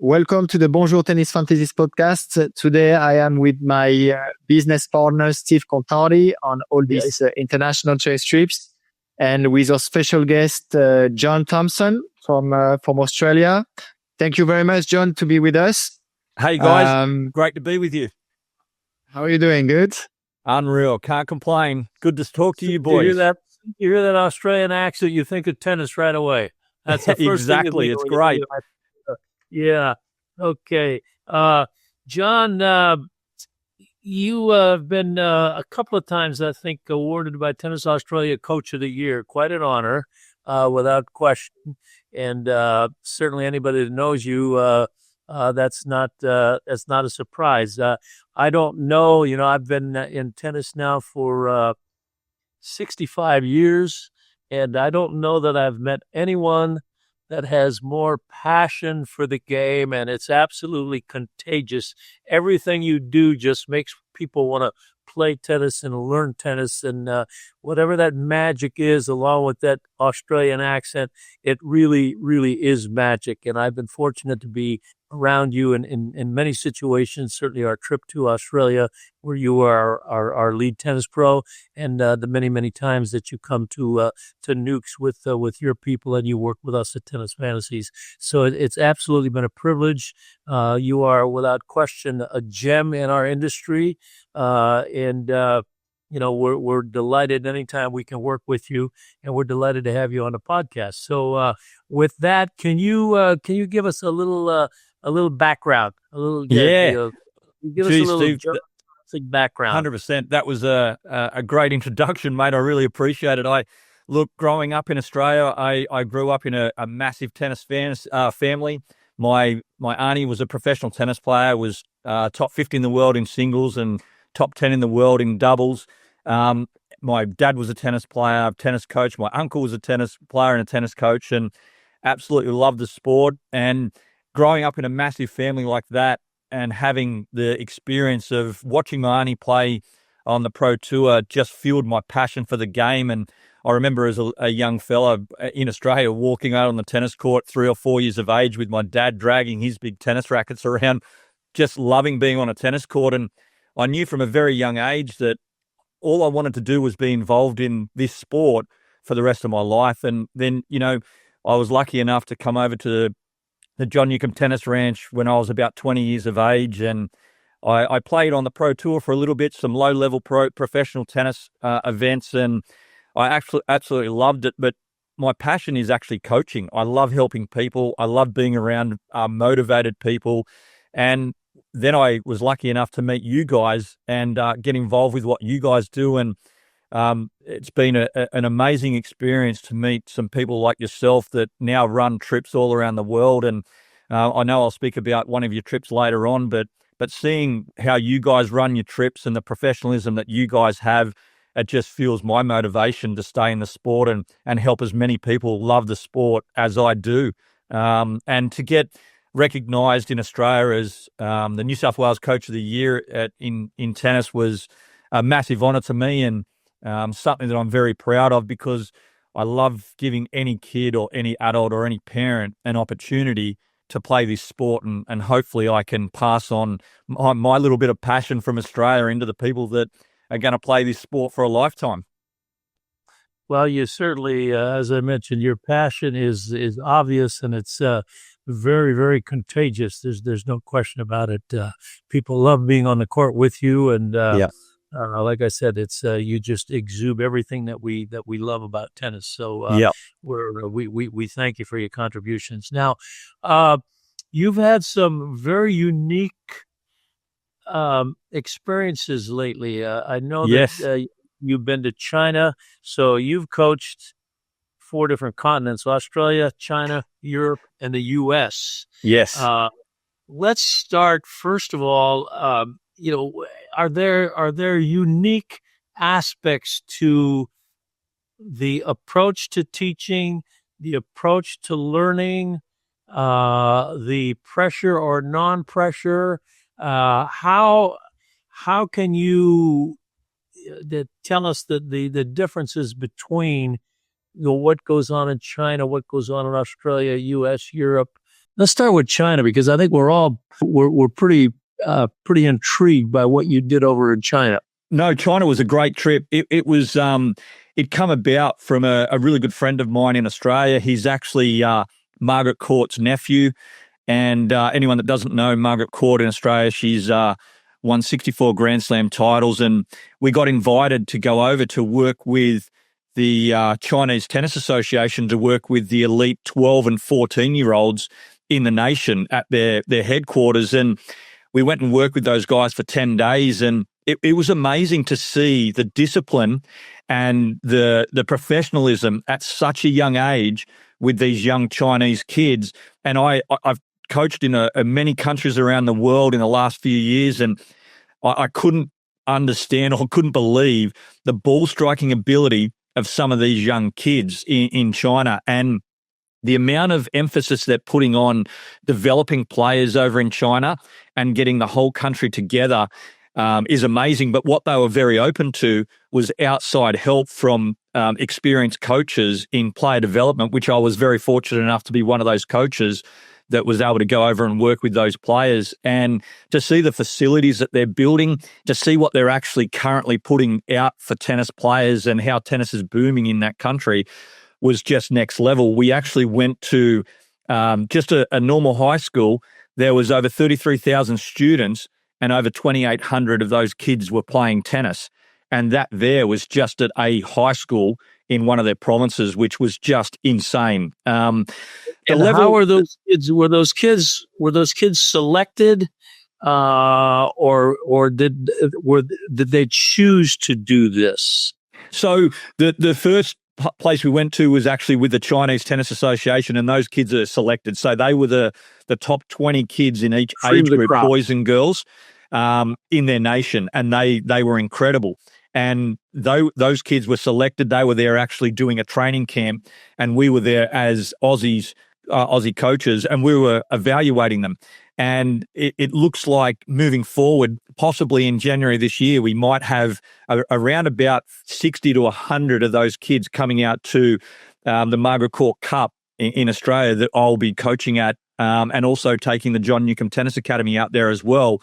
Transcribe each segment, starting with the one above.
Welcome to the Bonjour Tennis Fantasies podcast. Today, I am with my business partner, Steve Contari, on all these international chess trips, and with our special guest, John Thompson from Australia. Thank you very much, John, to be with us. Hey, guys. Great to be with you. How are you doing? Good? Unreal. Can't complain. Good to talk to you, boys. You hear that Australian accent, you think of tennis right away. That's the first exactly. It's great. Yeah. Okay. John, you have been a couple of times, I think, awarded by Tennis Australia Coach of the Year. Quite an honor, without question. And certainly anybody that knows you, that's not a surprise. I don't know. I've been in tennis now for 65 years, and I don't know that I've met anyone that has more passion for the game, and it's absolutely contagious. Everything you do just makes people want to play tennis and learn tennis, and whatever that magic is, along with that Australian accent, it really, really is magic. And I've been fortunate to be around you in many situations, certainly our trip to Australia, where you are our lead tennis pro, and the many, many times that you come to Nukes with your people and you work with us at Tennis Fantasies. So it's absolutely been a privilege. You are, without question, a gem in our industry, and we're delighted anytime we can work with you, and we're delighted to have you on the podcast. So with that, can you give us a little background, give us a little Steve, background. 100%. That was a great introduction, mate. I really appreciate it. Growing up in Australia, I grew up in a massive tennis family. My auntie was a professional tennis player, was top 50 in the world in singles and top 10 in the world in doubles. My dad was a tennis player, tennis coach. My uncle was a tennis player and a tennis coach, and absolutely loved the sport. And growing up in a massive family like that and having the experience of watching my auntie play on the pro tour just fueled my passion for the game. And I remember as a young fella in Australia walking out on the tennis court 3 or 4 years of age with my dad dragging his big tennis rackets around, just loving being on a tennis court. And I knew from a very young age that all I wanted to do was be involved in this sport for the rest of my life. And then, I was lucky enough to come over to the John Newcomb Tennis Ranch when I was about 20 years of age. And I played on the pro tour for a little bit, some low-level professional tennis events, and I absolutely loved it. But my passion is actually coaching. I love helping people. I love being around motivated people. And then I was lucky enough to meet you guys and get involved with what you guys do. And it's been an amazing experience to meet some people like yourself that now run trips all around the world. And I know I'll speak about one of your trips later on, but seeing how you guys run your trips and the professionalism that you guys have, it just fuels my motivation to stay in the sport and help as many people love the sport as I do. And to get recognised in Australia as the New South Wales Coach of the Year in tennis was a massive honour to me, and something that I'm very proud of, because I love giving any kid or any adult or any parent an opportunity to play this sport, and hopefully I can pass on my little bit of passion from Australia into the people that are going to play this sport for a lifetime. Well, you certainly, as I mentioned, your passion is obvious, and it's very, very contagious. There's no question about it. People love being on the court with you, and like I said, it's you just exude everything that we love about tennis. So we thank you for your contributions. Now, you've had some very unique experiences lately. I know that you've been to China, so you've coached 4 different continents: Australia, China, Europe, and the U.S. Yes. Let's start first of all. Are there unique aspects to the approach to teaching, the approach to learning, the pressure or non-pressure? How can you tell us the differences between what goes on in China, what goes on in Australia, U.S., Europe, Let's start with China, because I think we're pretty intrigued by what you did over in China. No, China was a great trip. It was it come about from a really good friend of mine in Australia. He's actually Margaret Court's nephew, and anyone that doesn't know Margaret Court in Australia, she's won 64 Grand Slam titles, and we got invited to go over to work with the Chinese Tennis Association to work with the elite 12 and 14-year-olds in the nation at their headquarters. And we went and worked with those guys for 10 days, and it was amazing to see the discipline and the professionalism at such a young age with these young Chinese kids. And I've coached in many countries around the world in the last few years, and I couldn't understand or couldn't believe the ball striking ability of some of these young kids in China, and the amount of emphasis they're putting on developing players over in China and getting the whole country together is amazing. But what they were very open to was outside help from experienced coaches in player development, which I was very fortunate enough to be one of those coaches that was able to go over and work with those players, and to see the facilities that they're building, to see what they're actually currently putting out for tennis players and how tennis is booming in that country was just next level. We actually went to just a normal high school. There was over 33,000 students, and over 2,800 of those kids were playing tennis. And that there was just at a high school in one of their provinces, which was just insane. And how are those kids? Were those kids selected, or did they choose to do this? So the first place we went to was actually with the Chinese Tennis Association, and those kids are selected. So they were the top 20 kids in each age group, boys and girls, in their nation, and they were incredible. And those kids were selected. They were there actually doing a training camp, and we were there as Aussie coaches, and we were evaluating them. And it looks like moving forward, possibly in January this year, we might have around about 60 to 100 of those kids coming out to the Margaret Court Cup in Australia that I'll be coaching at, and also taking the John Newcombe Tennis Academy out there as well,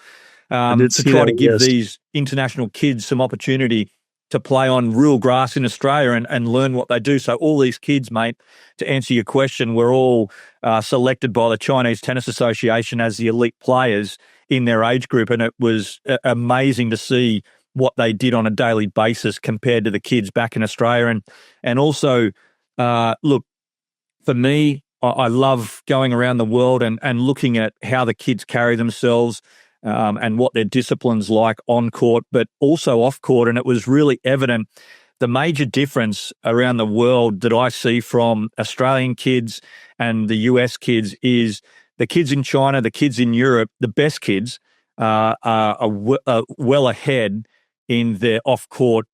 to try to give these international kids some opportunity to play on real grass in Australia and learn what they do. So all these kids, mate, to answer your question, were all selected by the Chinese Tennis Association as the elite players in their age group. And it was amazing to see what they did on a daily basis compared to the kids back in Australia. And also, look, for me, I love going around the world and looking at how the kids carry themselves, and what their discipline's like on court, but also off court. And it was really evident the major difference around the world that I see from Australian kids and the US kids is the kids in China, the kids in Europe, the best kids are well ahead in their off-court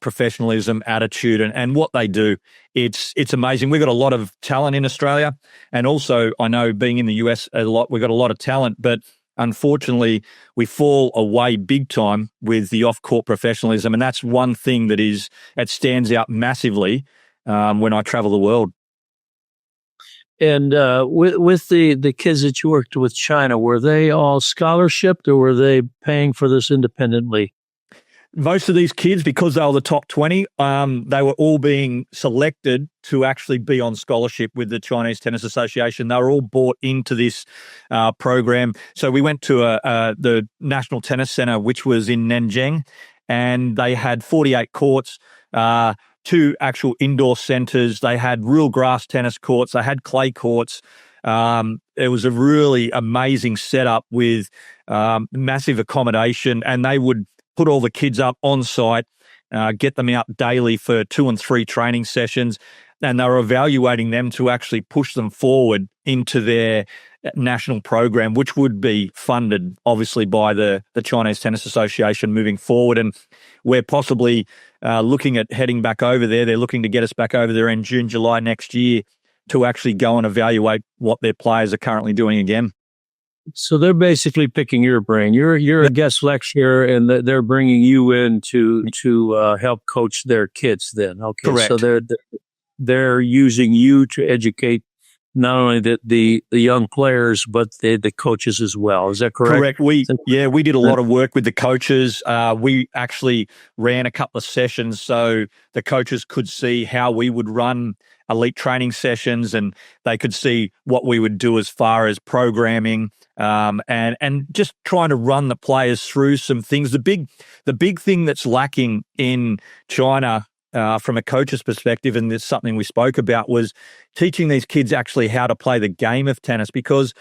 professionalism, attitude, and what they do. It's amazing. We've got a lot of talent in Australia, and also I know being in the US we've got a lot of talent, but unfortunately, we fall away big time with the off-court professionalism, and that's one thing that stands out massively when I travel the world. And with the kids that you worked with China, were they all scholarshiped, or were they paying for this independently? Most of these kids, because they were the top 20, they were all being selected to actually be on scholarship with the Chinese Tennis Association. They were all bought into this program. So we went to the National Tennis Center, which was in Nanjing, and they had 48 courts, 2 actual indoor centers. They had real grass tennis courts. They had clay courts. It was a really amazing setup with massive accommodation, and they would put all the kids up on site, get them out daily for 2 and 3 training sessions, and they were evaluating them to actually push them forward into their national program, which would be funded, obviously, by the Chinese Tennis Association moving forward. And we're possibly looking at heading back over there. They're looking to get us back over there in June, July next year to actually go and evaluate what their players are currently doing again. So they're basically picking your brain. You're a guest lecturer, and they're bringing you in to help coach their kids. Then, okay, correct. So they're using you to educate not only the young players, but the coaches as well. Is that correct? Correct. We did a lot of work with the coaches. We actually ran a couple of sessions so the coaches could see how we would run elite training sessions, and they could see what we would do as far as programming, and just trying to run the players through some things. The big thing that's lacking in China, from a coach's perspective, and this is something we spoke about, was teaching these kids actually how to play the game of tennis, because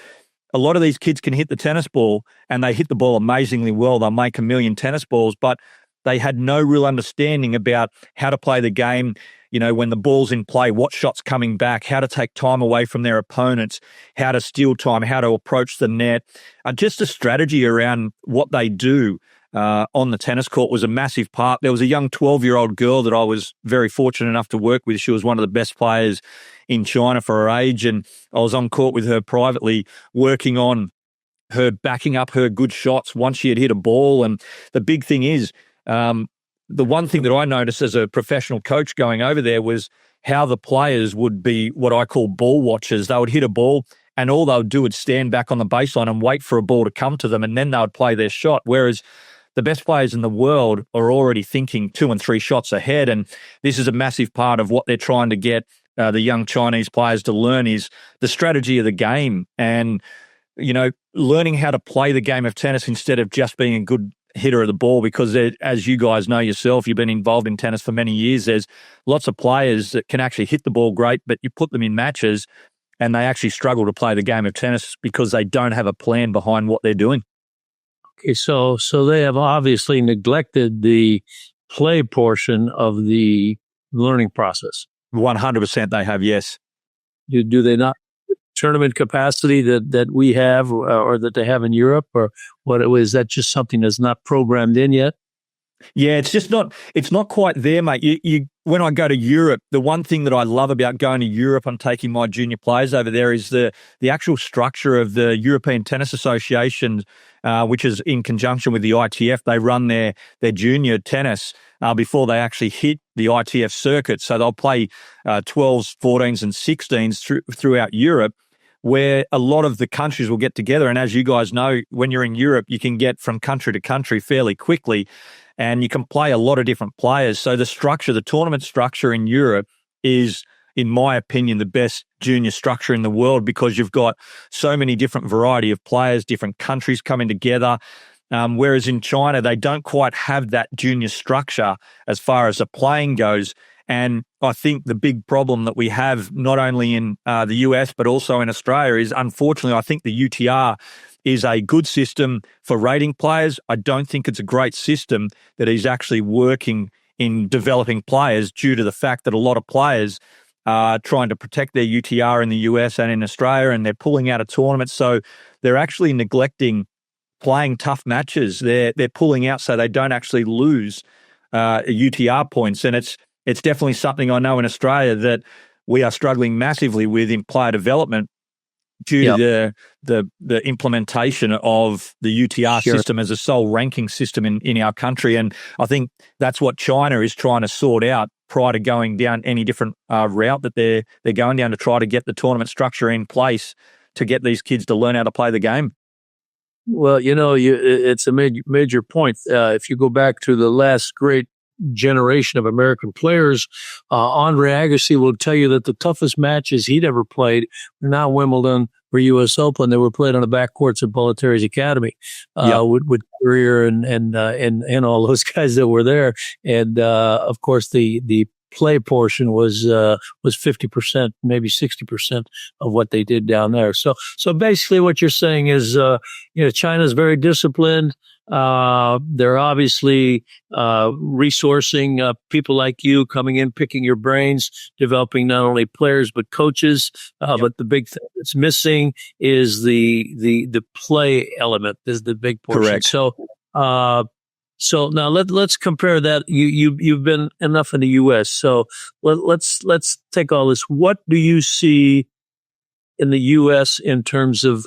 a lot of these kids can hit the tennis ball and they hit the ball amazingly well. They'll make 1 million tennis balls, but they had no real understanding about how to play the game. When the ball's in play, what shot's coming back, how to take time away from their opponents, how to steal time, how to approach the net. Just a strategy around what they do on the tennis court was a massive part. There was a young 12-year-old girl that I was very fortunate enough to work with. She was one of the best players in China for her age, and I was on court with her privately working on her backing up her good shots once she had hit a ball. And the big thing is, the one thing that I noticed as a professional coach going over there was how the players would be what I call ball watchers. They would hit a ball and all they would do is stand back on the baseline and wait for a ball to come to them, and then they would play their shot. Whereas the best players in the world are already thinking 2 and 3 shots ahead. And this is a massive part of what they're trying to get the young Chinese players to learn, is the strategy of the game, and, learning how to play the game of tennis instead of just being a good hitter of the ball. Because as you guys know yourself, you've been involved in tennis for many years, there's lots of players that can actually hit the ball great, but you put them in matches and they actually struggle to play the game of tennis because they don't have a plan behind what they're doing. Okay, so they have obviously neglected the play portion of the learning process. 100% they have, yes. Do they not? Tournament capacity that we have, or that they have in Europe, or what? Is that just something that's not programmed in yet? Yeah, it's not quite there, mate. When I go to Europe, the one thing that I love about going to Europe and taking my junior players over there is the actual structure of the European Tennis Association, which is in conjunction with the ITF. They run their junior tennis before they actually hit the ITF circuit. So they'll play 12s, 14s and 16s throughout Europe, where a lot of the countries will get together. And as you guys know, when you're in Europe, you can get from country to country fairly quickly, and you can play a lot of different players. So the tournament structure in Europe is, in my opinion, the best junior structure in the world, because you've got so many different variety of players, different countries coming together. Whereas in China, they don't quite have that junior structure as far as the playing goes. And I think the big problem that we have, not only in the US, but also in Australia, is, unfortunately, I think the UTR is a good system for rating players. I don't think it's a great system that is actually working in developing players, due to the fact that a lot of players are trying to protect their UTR in the US and in Australia, and they're pulling out of tournaments. So they're actually neglecting playing tough matches. They're pulling out so they don't actually lose UTR points. And it's definitely something I know in Australia that we are struggling massively with in player development, due to the implementation of the UTR system as a sole ranking system in our country. And I think that's what China is trying to sort out prior to going down any different route that they're going down, to try to get the tournament structure in place to get these kids to learn how to play the game. Well, it's a major point. If you go back to the last great generation of American players, Andre Agassi will tell you that the toughest matches he'd ever played were not Wimbledon or U.S. Open. They were played on the backcourts of Bollettieri's Academy, with Courier and all those guys that were there. And of course, the play portion was 50%, maybe 60% of what they did down there. So basically, what you're saying is, China's very disciplined. They're obviously resourcing people like you, coming in, picking your brains, developing not only players but coaches. But the big thing that's missing is the play element. Is the big portion. Correct. So now let's compare that. You've been enough in the U.S. So let's take all this. What do you see in the U.S. in terms of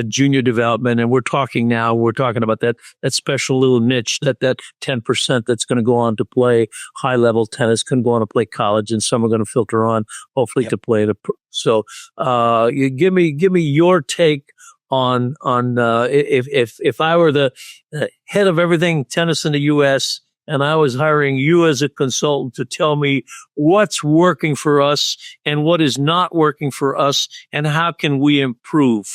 junior development, and we're talking about that special little niche, that 10% that's going to go on to play high level tennis, can go on to play college, and some are going to filter on, hopefully, to play so you give me your take on if I were the head of everything tennis in the U.S. and I was hiring you as a consultant to tell me what's working for us and what is not working for us and how can we improve.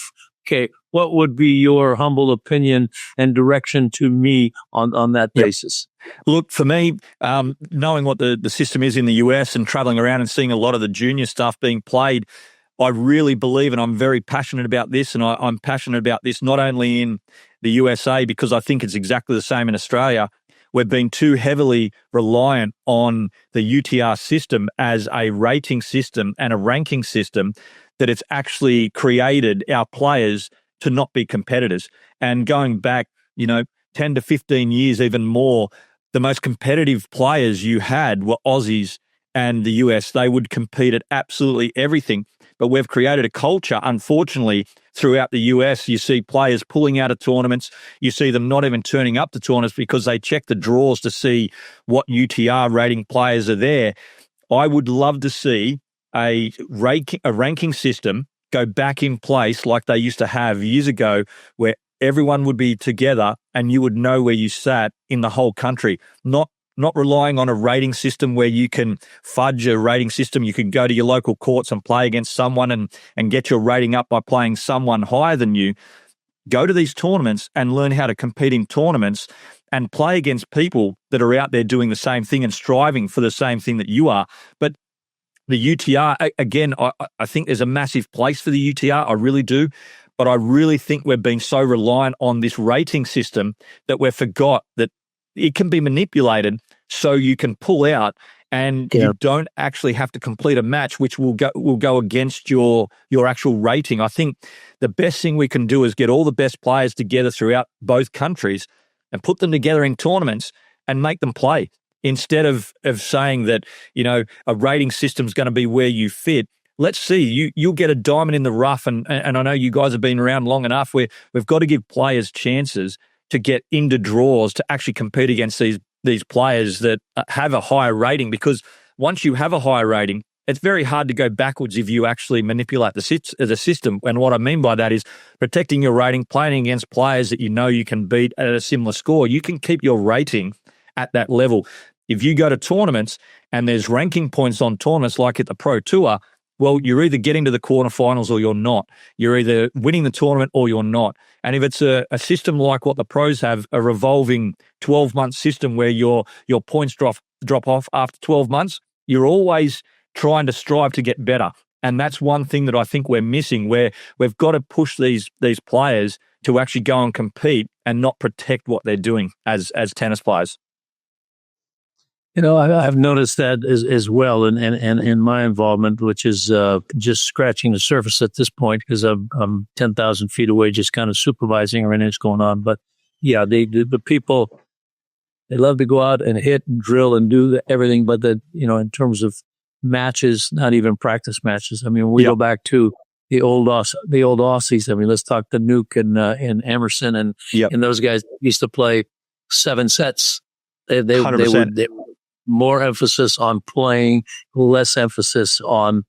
Okay, what would be your humble opinion and direction to me on that basis? Look, for me, knowing what the system is in the US and traveling around and seeing a lot of the junior stuff being played, I really believe, and I'm very passionate about this, and I'm passionate about this not only in the USA, because I think it's exactly the same in Australia. We've been too heavily reliant on the UTR system as a rating system and a ranking system that it's actually created our players to not be competitors. And going back, 10 to 15 years, even more, the most competitive players you had were Aussies and the US. They would compete at absolutely everything. But we've created a culture, unfortunately, throughout the US. You see players pulling out of tournaments. You see them not even turning up to tournaments because they check the draws to see what UTR rating players are there. I would love to see a ranking system go back in place like they used to have years ago, where everyone would be together and you would know where you sat in the whole country, not relying on a rating system where you can fudge a rating system. You can go to your local courts and play against someone and get your rating up by playing someone higher than you. Go to these tournaments and learn how to compete in tournaments and play against people that are out there doing the same thing and striving for the same thing that you are. But the UTR, again, I think there's a massive place for the UTR. I really do. But I really think we've been so reliant on this rating system that we've forgot that it can be manipulated so you can pull out and you don't actually have to complete a match, which will go against your actual rating. I think the best thing we can do is get all the best players together throughout both countries and put them together in tournaments and make them play, instead of saying that, a rating system is going to be where you fit. Let's see, you'll get a diamond in the rough, and I know you guys have been around long enough where we've got to give players chances to get into draws to actually compete against these players that have a higher rating, because once you have a higher rating, it's very hard to go backwards if you actually manipulate the system. And what I mean by that is protecting your rating, playing against players that you can beat at a similar score. You can keep your rating at that level. If you go to tournaments and there's ranking points on tournaments like at the Pro Tour, well, you're either getting to the quarterfinals or you're not. You're either winning the tournament or you're not. And if it's a system like what the pros have, a revolving 12-month system where your points drop off after 12 months, you're always trying to strive to get better. And that's one thing that I think we're missing, where we've got to push these players to actually go and compete and not protect what they're doing as tennis players. I've noticed that as well, and in my involvement, which is just scratching the surface at this point, because I'm 10,000 feet away, just kind of supervising everything that's going on. But yeah, the people, they love to go out and hit and drill and do everything, but in terms of matches, not even practice matches. I mean, we go back to the old Aussies. I mean, let's talk to Nuke and Emerson and those guys used to play 7 sets. They would more emphasis on playing, less emphasis on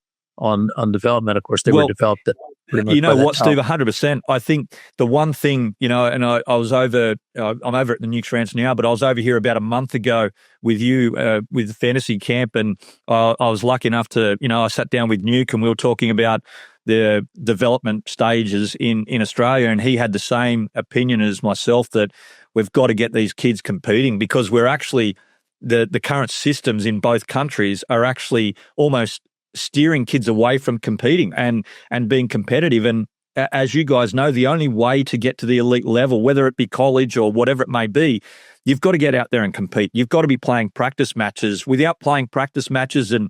development. Of course, they were developed. You know what, Steve? 100%. I think the one thing, and I was over. I'm over at the Nukes Ranch now, but I was over here about a month ago with you with the fantasy camp, and I was lucky enough to, I sat down with Nuke and we were talking about the development stages in Australia, and he had the same opinion as myself that we've got to get these kids competing, because we're actually the current systems in both countries are actually almost steering kids away from competing and being competitive. And as you guys know, the only way to get to the elite level, whether it be college or whatever it may be, you've got to get out there and compete. You've got to be playing practice matches. Without playing practice matches and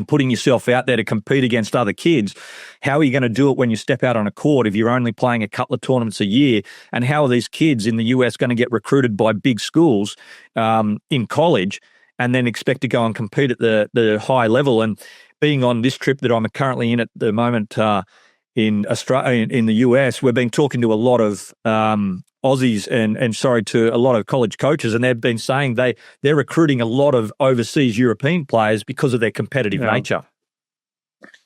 putting yourself out there to compete against other kids, how are you going to do it when you step out on a court if you're only playing a couple of tournaments a year? And how are these kids in the US going to get recruited by big schools in college and then expect to go and compete at the high level? And being on this trip that I'm currently in at the moment in Australia, in the US, we've been talking to a lot of Aussies and to a lot of college coaches, and they've been saying they're recruiting a lot of overseas European players because of their competitive nature.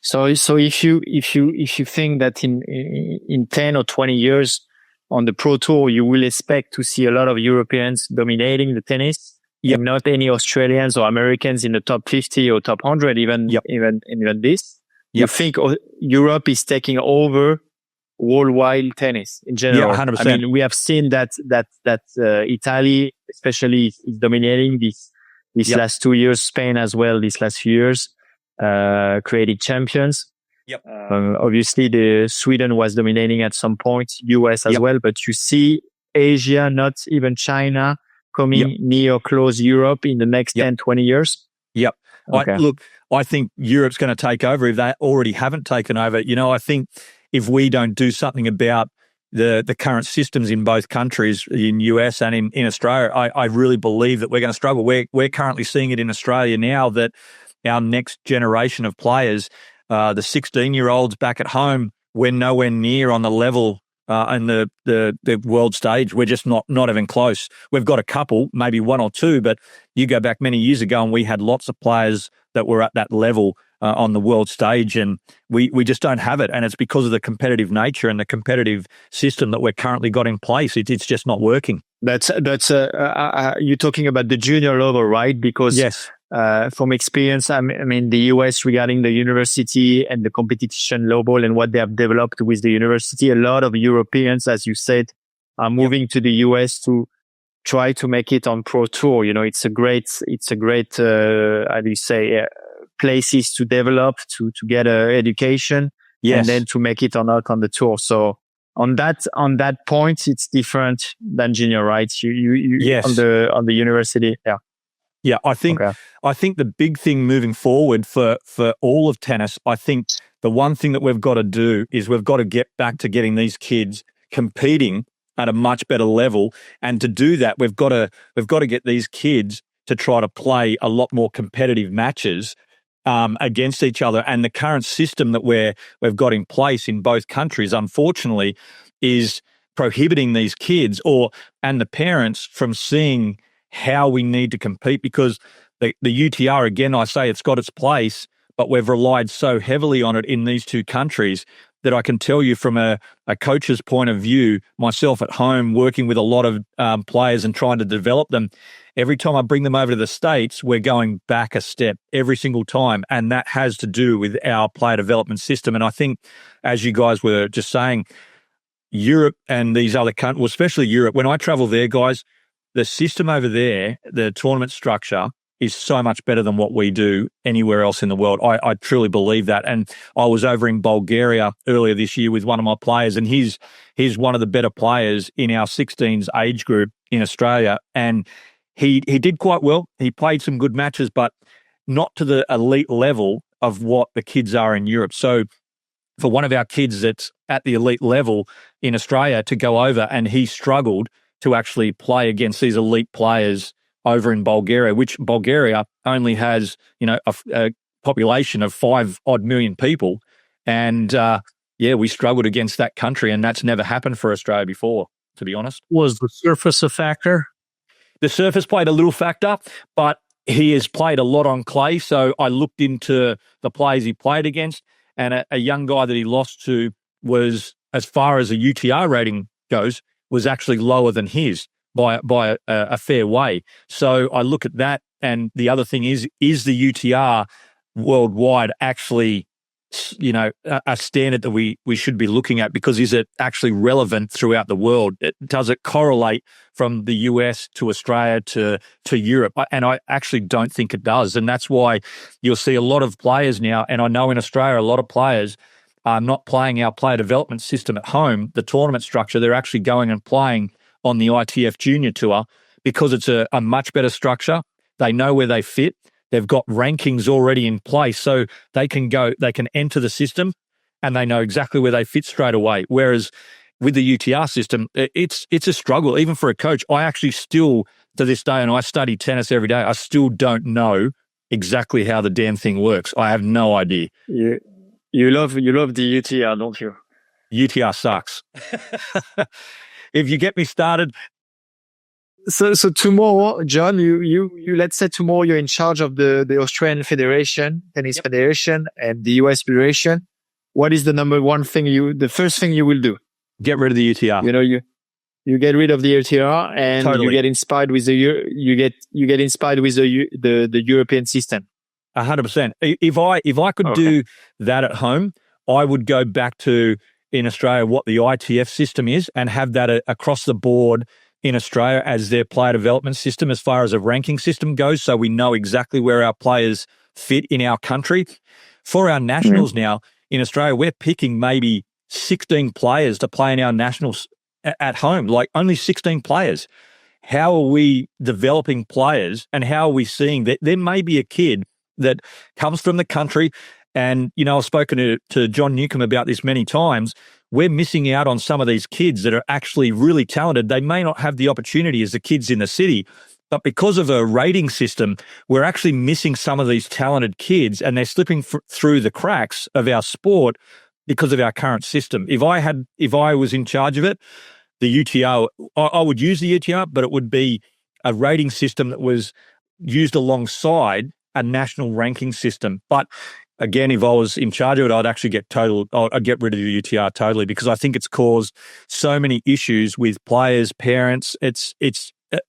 So if you think that in 10 or 20 years on the Pro Tour, you will expect to see a lot of Europeans dominating the tennis, and not any Australians or Americans in the top 50 or top 100, even this. You think Europe is taking over worldwide tennis in general? Yeah, 100%. I mean, we have seen that Italy, especially, is dominating these last 2 years. Spain as well, these last few years, created champions. Obviously, the Sweden was dominating at some point, US as well, but you see Asia, not even China, coming near or close Europe in the next 10, 20 years. Yep. Okay. I think Europe's going to take over if they already haven't taken over. You know, I think if we don't do something about the current systems in both countries, in US and in Australia, I really believe that we're going to struggle. We're currently seeing it in Australia now that our next generation of players, the 16-year-olds back at home, we're nowhere near on the level in the world stage. We're just not even close. We've got a couple, maybe one or two, but you go back many years ago and we had lots of players that were at that level on the world stage, and we just don't have it. And it's because of the competitive nature and the competitive system that we're currently got in place. It's just not working. That's you're talking about the junior level, right? Because from experience, I mean, the US regarding the university and the competition level and what they have developed with the university, a lot of Europeans, as you said, are moving to the US to try to make it on Pro Tour. You know, it's a great, how do you say, places to develop, to get education, and then to make it or not on the tour. So on that point, it's different than junior, right? You on the university, Yeah, I think the big thing moving forward for all of tennis, I think the one thing that we've got to do is we've got to get back to getting these kids competing at a much better level, and to do that, we've got to get these kids to try to play a lot more competitive matches against each other. And the current system that we've got in place in both countries, unfortunately, is prohibiting these kids and the parents from seeing how we need to compete, because the UTR, again, I say it's got its place, but we've relied so heavily on it in these two countries that I can tell you from a coach's point of view, myself at home working with a lot of players and trying to develop them, every time I bring them over to the States, we're going back a step every single time. And that has to do with our player development system. And I think, as you guys were just saying, Europe and these other countries, well, especially Europe, when I travel there, guys, the system over there, the tournament structure, is so much better than what we do anywhere else in the world. I truly believe that. And I was over in Bulgaria earlier this year with one of my players, and he's one of the better players in our 16s age group in Australia. And he did quite well. He played some good matches, but not to the elite level of what the kids are in Europe. So for one of our kids that's at the elite level in Australia to go over, and he struggled to actually play against these elite players over in Bulgaria, which Bulgaria only has, a population of 5 odd million people. And we struggled against that country, and that's never happened for Australia before, to be honest. Was the surface a factor? The surface played a little factor, but he has played a lot on clay. So I looked into the players he played against, and a young guy that he lost to was, as far as a UTR rating goes, was actually lower than his by a fair way. So I look at that, and the other thing is the UTR worldwide actually, a standard that we should be looking at, because is it actually relevant throughout the world? Does it correlate from the US to Australia to Europe? And I actually don't think it does. And that's why you'll see a lot of players now, and I know in Australia a lot of players are not playing our player development system at home, the tournament structure. They're actually going and playing on the ITF Junior Tour, because it's a much better structure. They know where they fit. They've got rankings already in place, so they can enter the system and they know exactly where they fit straight away. Whereas with the UTR system, it's a struggle, even for a coach. I actually still, to this day, and I study tennis every day, I still don't know exactly how the damn thing works. I have no idea. You love the UTR, don't you? UTR sucks. If you get me started. So tomorrow, John, you let's say tomorrow you're in charge of the Australian Federation, Tennis Federation, and the US Federation. What is the the first thing you will do? Get rid of the UTR. You know, you get rid of the UTR, and Totally. you get inspired with the European system. 100%. If I could do that at home, I would go back to, in Australia, what the ITF system is, and have that across the board in Australia as their player development system as far as a ranking system goes, so we know exactly where our players fit in our country. For our nationals now, in Australia, we're picking maybe 16 players to play in our nationals at home, like only 16 players. How are we developing players, and how are we seeing that there may be a kid that comes from the country, and, you know, I've spoken to John Newcomb about this many times. We're missing out on some of these kids that are actually really talented. They may not have the opportunity as the kids in the city, but because of a rating system, we're actually missing some of these talented kids, and they're slipping through the cracks of our sport because of our current system. If I was in charge of it, the UTR, I would use the UTR, but it would be a rating system that was used alongside a national ranking system. But again, if I was in charge of it, I'd get rid of the UTR totally, because I think it's caused so many issues with players, parents. It's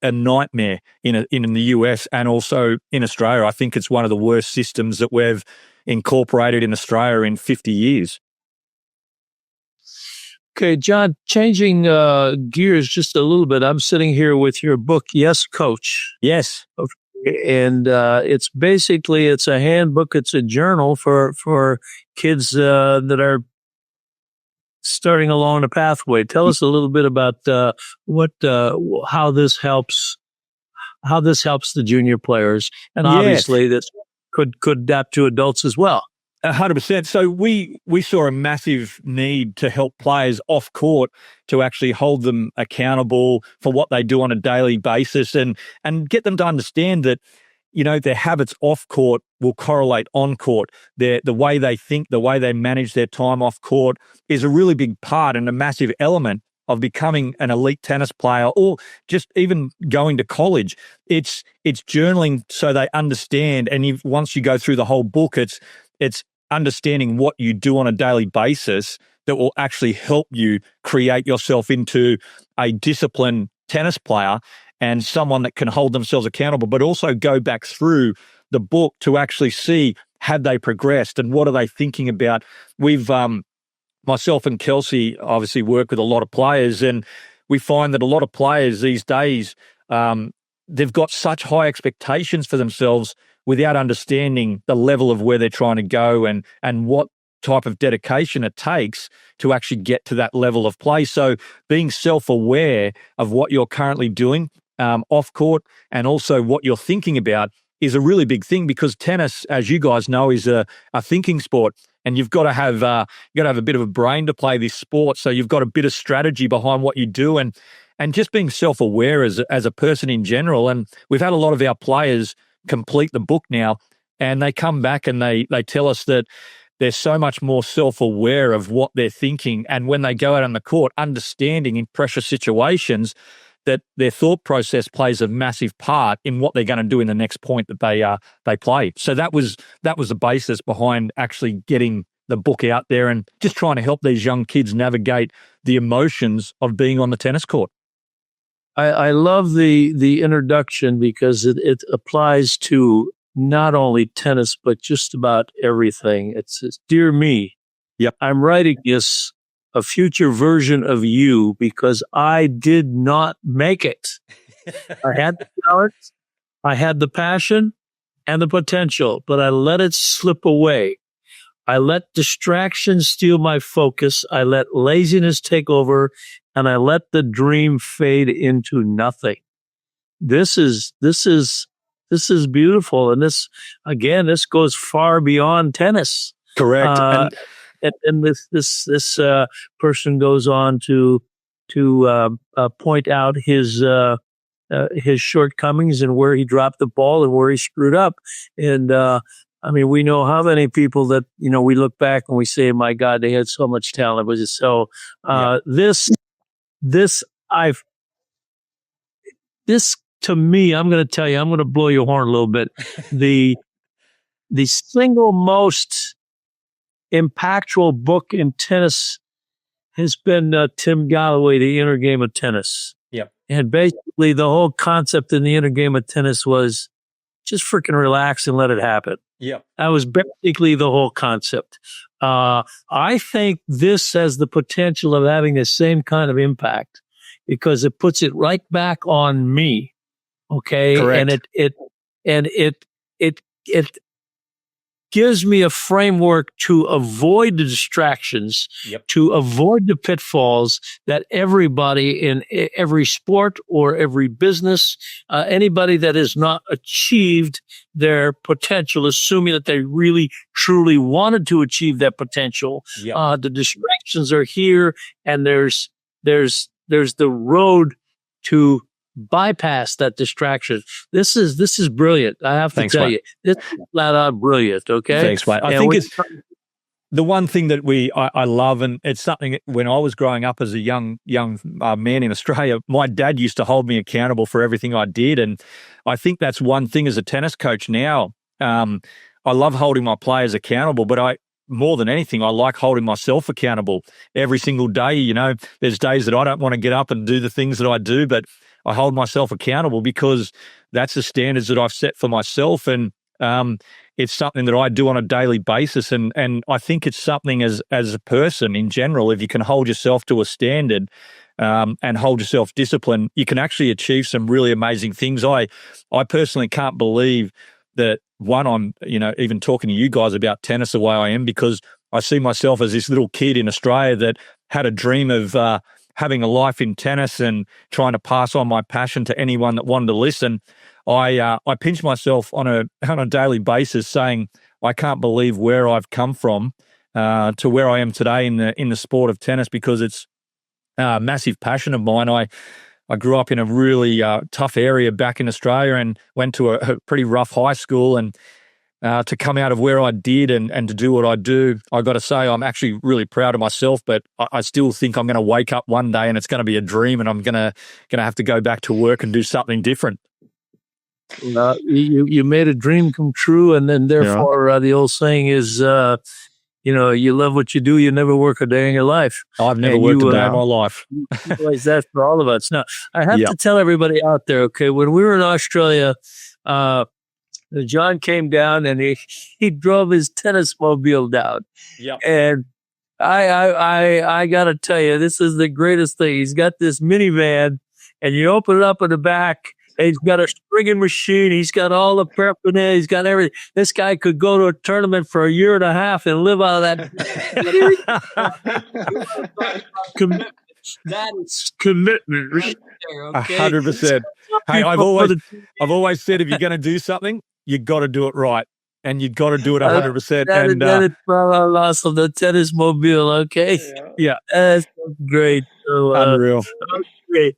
a nightmare in the US and also in Australia. I think it's one of the worst systems that we've incorporated in Australia in 50 years. Okay, John, changing gears just a little bit. I'm sitting here with your book, Yes, Coach. Yes. And it's a handbook. It's a journal for kids that are starting along the pathway. Tell us a little bit about how this helps the junior players, and obviously this could adapt to adults as well. 100%. So we saw a massive need to help players off court, to actually hold them accountable for what they do on a daily basis, and get them to understand that, you know, their habits off court will correlate on court. The way they think, the way they manage their time off court is a really big part and a massive element of becoming an elite tennis player, or just even going to college. It's journaling so they understand, and once you go through the whole book, it's understanding what you do on a daily basis that will actually help you create yourself into a disciplined tennis player and someone that can hold themselves accountable, but also go back through the book to actually see, have they progressed and what are they thinking about. We've, myself and Kelsey obviously work with a lot of players, and we find that a lot of players these days, they've got such high expectations for themselves without understanding the level of where they're trying to go and what type of dedication it takes to actually get to that level of play. So being self-aware of what you're currently doing off court, and also what you're thinking about, is a really big thing, because tennis, as you guys know, is a thinking sport, and you've got to have a bit of a brain to play this sport. So you've got a bit of strategy behind what you do, and just being self-aware as a person in general. And we've had a lot of our players complete the book now, and they come back and they tell us that they're so much more self-aware of what they're thinking, and when they go out on the court, understanding in pressure situations that their thought process plays a massive part in what they're going to do in the next point that they play. So that was the basis behind actually getting the book out there and just trying to help these young kids navigate the emotions of being on the tennis court. I love the introduction, because it applies to not only tennis, but just about everything. It's dear me. Yep. I'm writing this, a future version of you, because I did not make it. I had the talent, I had the passion and the potential, but I let it slip away. I let distraction steal my focus. I let laziness take over, and I let the dream fade into nothing. This is beautiful, and this goes far beyond tennis. Correct. And this person goes on to point out his shortcomings and where he dropped the ball and where he screwed up. And I mean, we know how many people that, we look back and we say, my God, they had so much talent. But so this to me, I'm going to tell you, I'm going to blow your horn a little bit. The single most impactful book in tennis has been Tim Galloway, The Inner Game of Tennis. Yep. And basically the whole concept in The Inner Game of Tennis was just freaking relax and let it happen. Yep. That was basically the whole concept. I think this has the potential of having the same kind of impact because it puts it right back on me. Okay. Correct. And it gives me a framework to avoid the distractions, to avoid the pitfalls that everybody in every sport or every business, anybody that has not achieved their potential, assuming that they really, truly wanted to achieve that potential, the distractions are here, and there's the road to bypass that distraction. This is brilliant. I have to tell you, this is flat out brilliant. Okay, thanks, mate. I think it's the one thing that I love, and it's something when I was growing up as a young man in Australia, my dad used to hold me accountable for everything I did, and I think that's one thing as a tennis coach now. I love holding my players accountable, but more than anything, I like holding myself accountable every single day. There's days that I don't want to get up and do the things that I do, but I hold myself accountable because that's the standards that I've set for myself. And it's something that I do on a daily basis. And I think it's something as a person in general, if you can hold yourself to a standard and hold yourself disciplined, you can actually achieve some really amazing things. I personally can't believe that, I'm, even talking to you guys about tennis the way I am, because I see myself as this little kid in Australia that had a dream of having a life in tennis and trying to pass on my passion to anyone that wanted to listen. I pinch myself on a daily basis, saying I can't believe where I've come from to where I am today in the sport of tennis, because it's a massive passion of mine. I grew up in a really tough area back in Australia and went to a pretty rough high school, and to come out of where I did and to do what I do, I got to say I'm actually really proud of myself. But I still think I'm going to wake up one day and it's going to be a dream, and I'm going to have to go back to work and do something different. You made a dream come true, and then therefore the old saying is, you love what you do, you never work a day in your life. I've never worked a day in my life. Realize that for all of us. Now, I have to tell everybody out there, okay, when we were in Australia, John came down and he drove his tennis mobile down. Yep. And I got to tell you, this is the greatest thing. He's got this minivan, and you open it up in the back, and he's got a stringing machine. He's got all the prep in there. He's got everything. This guy could go to a tournament for a year and a half and live out of that. Commitment. That is commitment right there, okay? 100%. Hey, I've always said, if you're going to do something, you got to do it right, and you got to do it 100%. That is awesome. The tennis mobile, okay? Yeah, that's great. So, unreal. Great.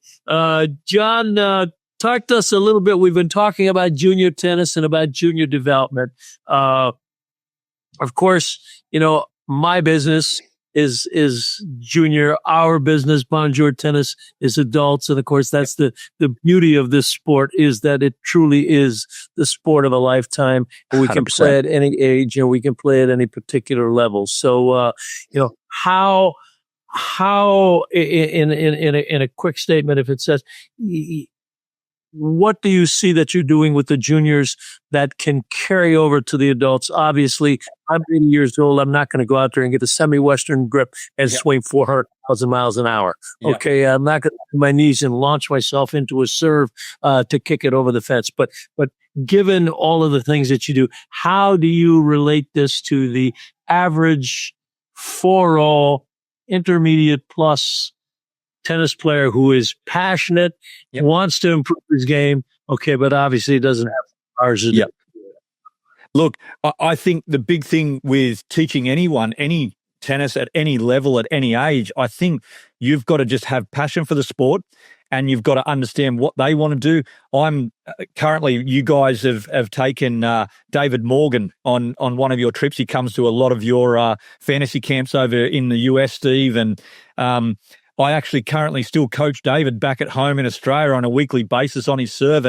John, talk to us a little bit. We've been talking about junior tennis and about junior development. Of course, my business is junior. Our business, Bonjour Tennis, is adults. And of course, that's the beauty of this sport, is that it truly is the sport of a lifetime. And we 100%. Can play at any age, and we can play at any particular level. So, how in a quick statement, if it says, what do you see that you're doing with the juniors that can carry over to the adults? Obviously, I'm 80 years old. I'm not going to go out there and get a semi-Western grip and swing 400,000 miles an hour. Okay, I'm not going to do my knees and launch myself into a serve to kick it over the fence. But given all of the things that you do, how do you relate this to the average 4-all intermediate plus tennis player who is passionate, wants to improve his game, okay, but obviously doesn't have hours to do. Look, I think the big thing with teaching anyone, any tennis at any level, at any age, I think you've got to just have passion for the sport, and you've got to understand what they want to do. I'm currently, you guys have taken David Morgan on one of your trips. He comes to a lot of your fantasy camps over in the US, Steve, and I actually currently still coach David back at home in Australia on a weekly basis on his serve,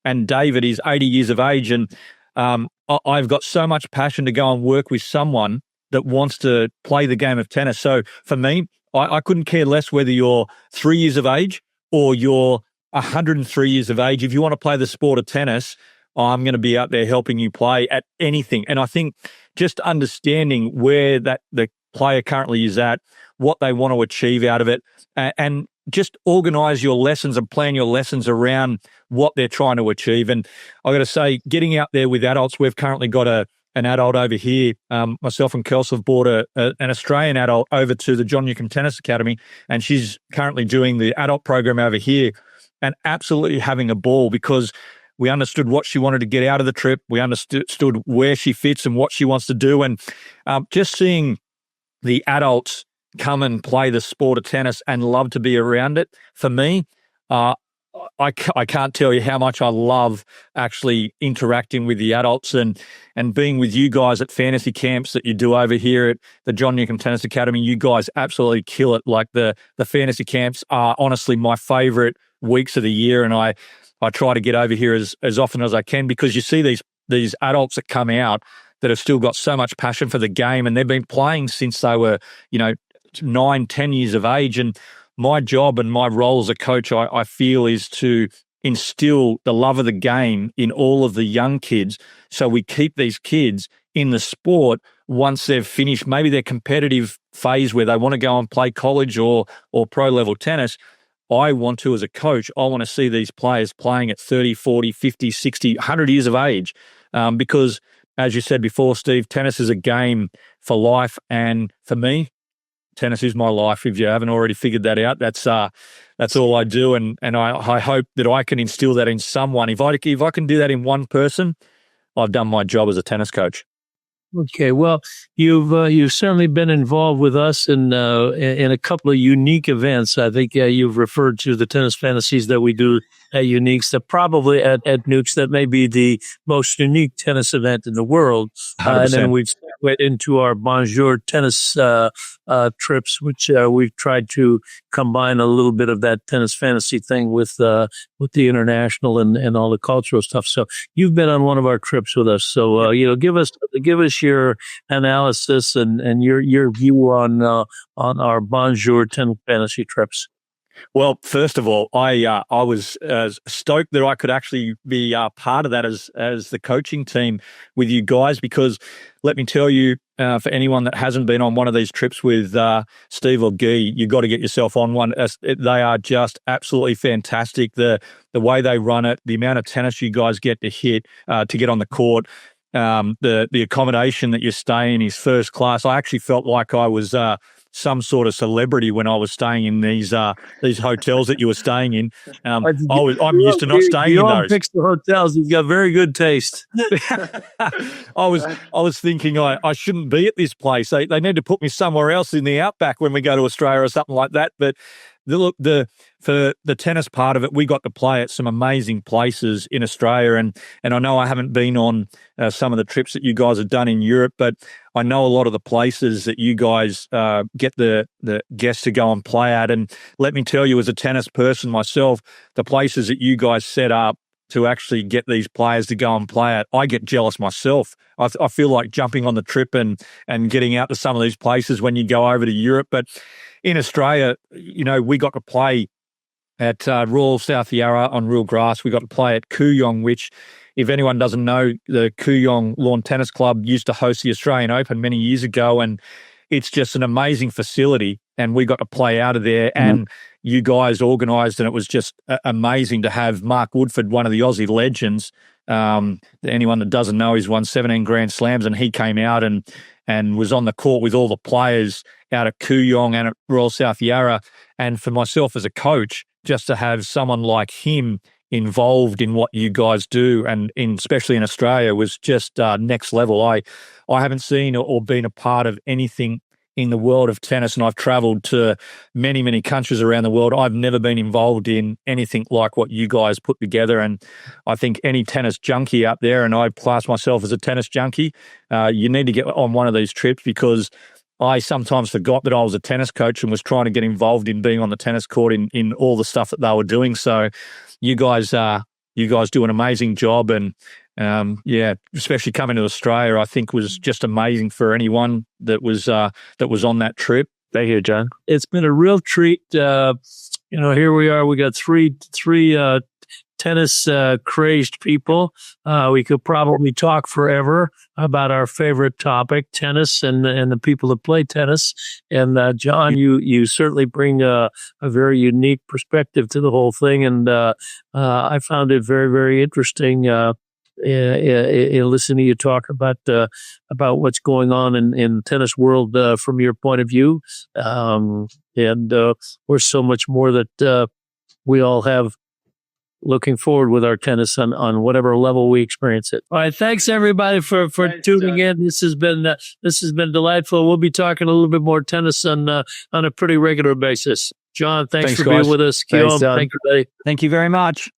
and David is 80 years of age, and I've got so much passion to go and work with someone that wants to play the game of tennis. So for me, I couldn't care less whether you're 3 years of age or you're 103 years of age. If you want to play the sport of tennis, I'm going to be out there helping you play at anything. And I think just understanding where the player currently is at, what they want to achieve out of it, and just organize your lessons and plan your lessons around what they're trying to achieve. And I got to say, getting out there with adults, we've currently got an adult over here. Myself and Kels have brought an Australian adult over to the John Newcomb Tennis Academy, and she's currently doing the adult program over here and absolutely having a ball because we understood what she wanted to get out of the trip. We understood where she fits and what she wants to do. And just seeing the adults come and play the sport of tennis and love to be around it, for me, I can't tell you how much I love actually interacting with the adults and being with you guys at fantasy camps that you do over here at the John Newcomb Tennis Academy. You guys absolutely kill it. Like the fantasy camps are honestly my favorite weeks of the year, and I try to get over here as often as I can because you see these adults that come out that have still got so much passion for the game, and they've been playing since they were, 9, 10 years of age. And my job and my role as a coach, I feel, is to instill the love of the game in all of the young kids so we keep these kids in the sport once they've finished maybe their competitive phase where they want to go and play college or pro level tennis. I want to, as a coach, I want to see these players playing at 30, 40, 50, 60, 100 years of age because, as you said before, Steve, tennis is a game for life. And for me, tennis is my life. If you haven't already figured that out, that's all I do. And I hope that I can instill that in someone. If I can do that in one person, I've done my job as a tennis coach. Okay, well, you've certainly been involved with us in a couple of unique events. I think you've referred to the tennis fantasies that we do at Uniques, that probably at Nukes, that may be the most unique tennis event in the world. And then we've went into our Bonjour Tennis trips, which we've tried to combine a little bit of that tennis fantasy thing with the international and all the cultural stuff. So you've been on one of our trips with us. So give us your analysis and your view on our Bonjour Tennis fantasy trips. Well, first of all, I was stoked that I could actually be part of that as the coaching team with you guys, because let me tell you, for anyone that hasn't been on one of these trips with Steve or Guy, you got to get yourself on one. They are just absolutely fantastic. The way they run it, the amount of tennis you guys get to hit to get on the court, the accommodation that you stay in is first class. I actually felt like I was some sort of celebrity when I was staying in these hotels that you were staying in. I'm used to not staying in those. You picks the hotels. You've got very good taste. I was thinking I shouldn't be at this place. They need to put me somewhere else in the outback when we go to Australia or something like that. But for the tennis part of it, we got to play at some amazing places in Australia, and I know I haven't been on some of the trips that you guys have done in Europe, but I know a lot of the places that you guys get the guests to go and play at. And let me tell you, as a tennis person myself, the places that you guys set up to actually get these players to go and play at, I get jealous myself. I feel like jumping on the trip and getting out to some of these places when you go over to Europe. But in Australia, we got to play at Royal South Yarra on real grass. We got to play at Kooyong, which, if anyone doesn't know, the Kooyong Lawn Tennis Club used to host the Australian Open many years ago, and it's just an amazing facility. And we got to play out of there, and you guys organised, and it was just amazing to have Mark Woodford, one of the Aussie legends. Anyone that doesn't know, he's won 17 Grand Slams, and he came out and was on the court with all the players out at Kooyong and at Royal South Yarra. And for myself as a coach, just to have someone like him involved in what you guys do, and especially in Australia, was just next level. I haven't seen or been a part of anything in the world of tennis, and I've traveled to many, many countries around the world. I've never been involved in anything like what you guys put together. And I think any tennis junkie out there, and I class myself as a tennis junkie, you need to get on one of these trips, because I sometimes forgot that I was a tennis coach and was trying to get involved in being on the tennis court in all the stuff that they were doing. So you guys do an amazing job. And especially coming to Australia, I think was just amazing for anyone that was on that trip. Thank you, John. It's been a real treat. Here we are. We got three tennis crazed people. We could probably talk forever about our favorite topic, tennis, and the people that play tennis. And John, you certainly bring a very unique perspective to the whole thing, and I found it very, very interesting. Listening to you talk about what's going on in the tennis world from your point of view, and there's so much more that we all have looking forward with our tennis on whatever level we experience it. All right, thanks everybody for tuning in. This has been delightful. We'll be talking a little bit more tennis on a pretty regular basis. John, thanks for guys. being with us. Thanks, Thank you, buddy. Thank you very much.